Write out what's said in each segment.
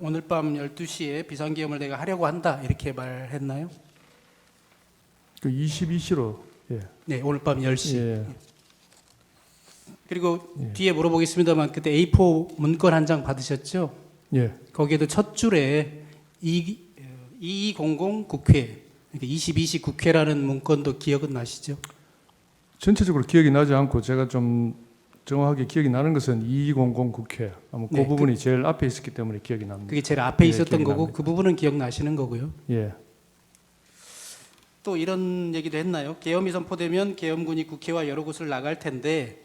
오늘 밤 12시에 비상계엄을 내가 하려고 한다 이렇게 말했나요? 그 22시로 네, 오늘 밤 10시. 예. 그리고 예. 뒤에 물어보겠습니다만 그때 A4 문건 한 장 받으셨죠? 예. 거기에도 첫 줄에 2200 국회, 그러니까 22시 국회라는 문건도 기억은 나시죠? 전체적으로 기억이 나지 않고 제가 좀 정확하게 기억이 나는 것은 2200 국회 아마 그 네, 부분이 제일 앞에 있었기 때문에 기억이 납니다. 그게 제일 앞에 예, 있었던 기억이 거고 납니다. 그 부분은 기억나시는 거고요. 예. 또 이런 얘기도 했나요? 계엄이 선포되면 계엄군이 국회와 여러 곳을 나갈 텐데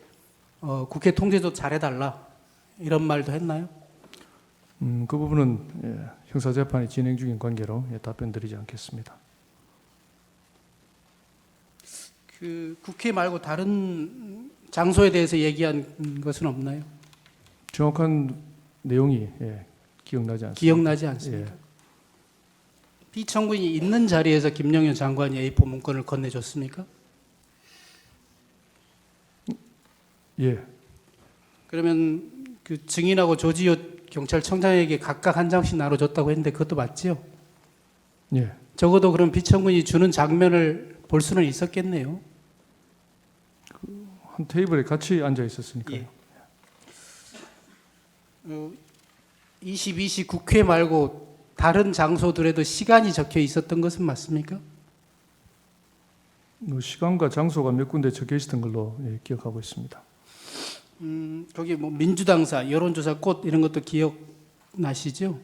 국회 통제도 잘해달라 이런 말도 했나요? 그 부분은 형사 재판이 진행 중인 관계로 답변드리지 않겠습니다. 그 국회 말고 다른 장소에 대해서 얘기한 것은 없나요? 정확한 내용이 기억나지 않습니다. 기억나지 않습니까? 피청구인이 있는 자리에서 김영현 장관이 A4 문건을 건네줬습니까? 예. 그러면 그 증인하고 조지호 경찰청장에게 각각 한 장씩 나눠줬다고 했는데 그것도 맞지요? 예. 적어도 그럼 피청구인이 주는 장면을 볼 수는 있었겠네요. 한 테이블에 같이 앉아 있었으니까요. 예. 22시 국회 말고 다른 장소들에도 시간이 적혀 있었던 것은 맞습니까? 시간과 장소가 몇 군데 적혀 있었던 걸로 기억하고 있습니다. 거기 뭐 민주당사, 여론조사 꽃 이런 것도 기억나시죠?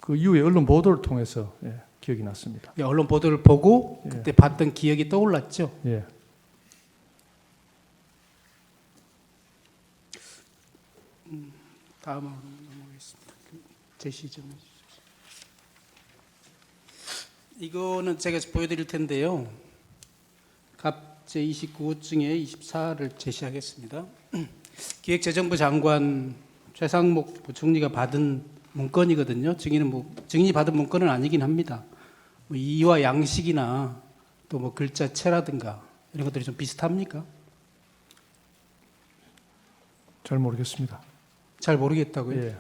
그 이후에 언론 보도를 통해서 기억이 났습니다. 예, 언론 보도를 보고 그때 봤던 기억이 떠올랐죠. 예. 다음으로 넘어가겠습니다. 제시 좀 해주십시오. 이거는 제가 보여드릴 텐데요. 갑 제29호 중에 24를 제시하겠습니다. 기획재정부 장관 최상목 부총리가 받은 문건이거든요. 증인이 받은 문건은 아니긴 합니다. 뭐 이와 양식이나 또 뭐 글자체라든가 이런 것들이 좀 비슷합니까? 잘 모르겠습니다. 잘 모르겠다고요. 예.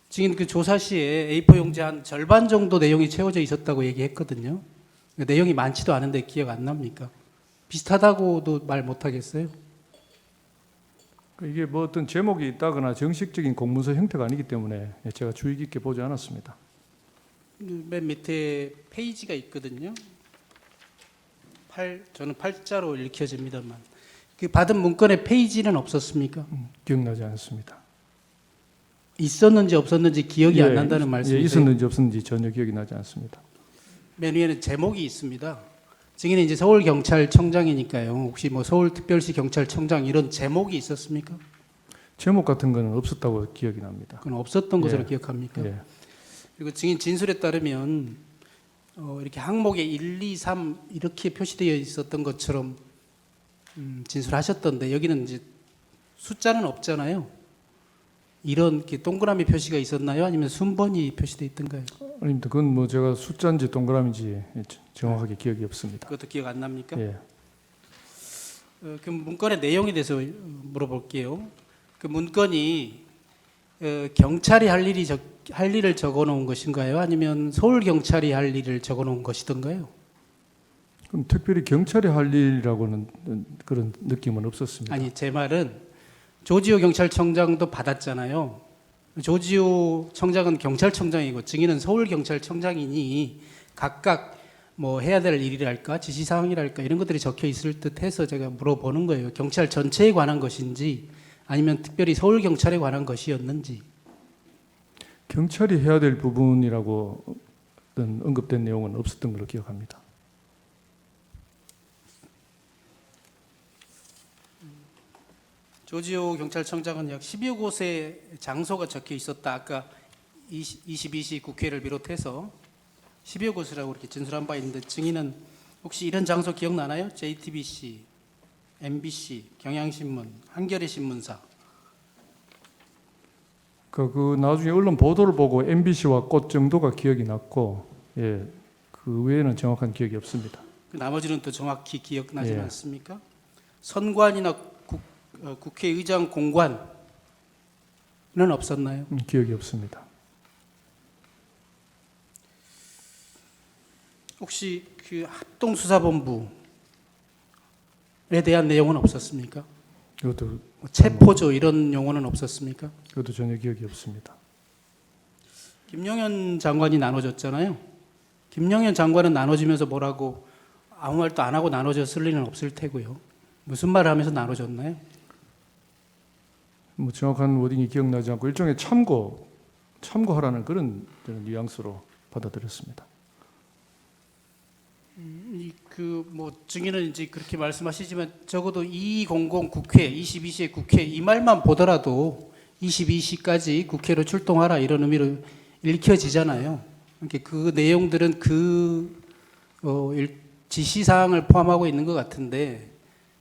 증인 그 조사 시에 A4 용지 한 절반 정도 내용이 채워져 있었다고 얘기했거든요. 내용이 많지도 않은데 기억 안 납니까? 비슷하다고도 말 못하겠어요. 이게 뭐 어떤 제목이 있다거나 정식적인 공문서 형태가 아니기 때문에 제가 주의 깊게 보지 않았습니다. 맨 밑에 페이지가 있거든요. 저는 8자로 읽혀집니다만 그 받은 문건에 페이지는 없었습니까? 기억나지 않습니다. 있었는지 없었는지 기억이 안 난다는 말씀이세요? 있었는지 없었는지 전혀 기억이 나지 않습니다. 맨 위에는 제목이 있습니다. 증인은 이제 서울경찰청장이니까요. 혹시 뭐 서울특별시 경찰청장 이런 제목이 있었습니까? 제목 같은 거는 없었다고 기억이 납니다. 그건 없었던 것으로 예. 기억합니까? 예. 그리고 증인 진술에 따르면 이렇게 항목에 1, 2, 3 이렇게 표시되어 있었던 것처럼 진술하셨던데 여기는 이제 숫자는 없잖아요. 이런 이렇게 동그라미 표시가 있었나요? 아니면 순번이 표시되어 있던가요? 아닙니다. 그건 뭐 제가 숫자인지 동그라미인지 정확하게 기억이 없습니다. 그것도 기억 안 납니까? 예. 그 문건의 내용에 대해서 물어볼게요. 그 문건이 경찰이 할 일을 적어놓은 것인가요? 아니면 서울 경찰이 할 일을 적어놓은 것이던가요? 그럼 특별히 경찰이 할 일이라고는 그런 느낌은 없었습니다. 아니 제 말은 조지호 경찰청장도 받았잖아요. 조지호 청장은 경찰청장이고 증인은 서울경찰청장이니 각각 뭐 해야 될 일이랄까 지시사항이랄까 이런 것들이 적혀 있을 듯해서 제가 물어보는 거예요. 경찰 전체에 관한 것인지 아니면 특별히 서울경찰에 관한 것이었는지. 경찰이 해야 될 부분이라고 어떤 언급된 내용은 없었던 걸로 기억합니다. 조지호 경찰청장은 약 10여 곳의 장소가 적혀 있었다. 아까 22시 국회를 비롯해서 10여 곳이라고 이렇게 진술한 바 있는데 증인은 혹시 이런 장소 기억나나요? JTBC, MBC, 경향신문, 한겨레 신문사. 그 나중에 언론 보도를 보고 MBC와 꽃 정도가 기억이 났고, 그 외에는 정확한 기억이 없습니다. 그 나머지는 또 정확히 기억나지 예. 않습니까? 선관이나 국회의장 공관 없었나요? 기억이 없습니다. 혹시 그 합동수사본부에 대한 내용은 없었습니까? 이것도 뭐 체포조 이런 용어는 없었습니까? 전혀 기억이 없습니다. 김용현 장관이 나눠줬잖아요. 김용현 장관은 나눠주면서 뭐라고 아무 말도 안 하고 나눠줬을 리는 없을 테고요. 무슨 말을 하면서 나눠줬나요? 뭐 정확한 워딩이 기억나지 않고 일종의 참고하라는 그런 저는 뉘앙스로 받아들였습니다. 뭐 증인은 이제 그렇게 말씀하시지만 적어도 2200 국회, 22시의 국회 이 말만 보더라도 22시까지 국회로 출동하라 이런 의미로 읽혀지잖아요. 그러니까 그 내용들은 지시 사항을 포함하고 있는 것 같은데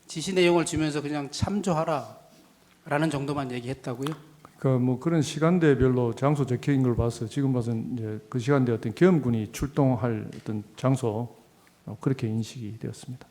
지시 내용을 주면서 그냥 참조하라라는 정도만 얘기했다고요? 그러니까 뭐 그런 시간대별로 장소 적혀 있는 걸 봐서 지금 봐서는 이제 그 시간대 어떤 계엄군이 출동할 어떤 장소 그렇게 인식이 되었습니다.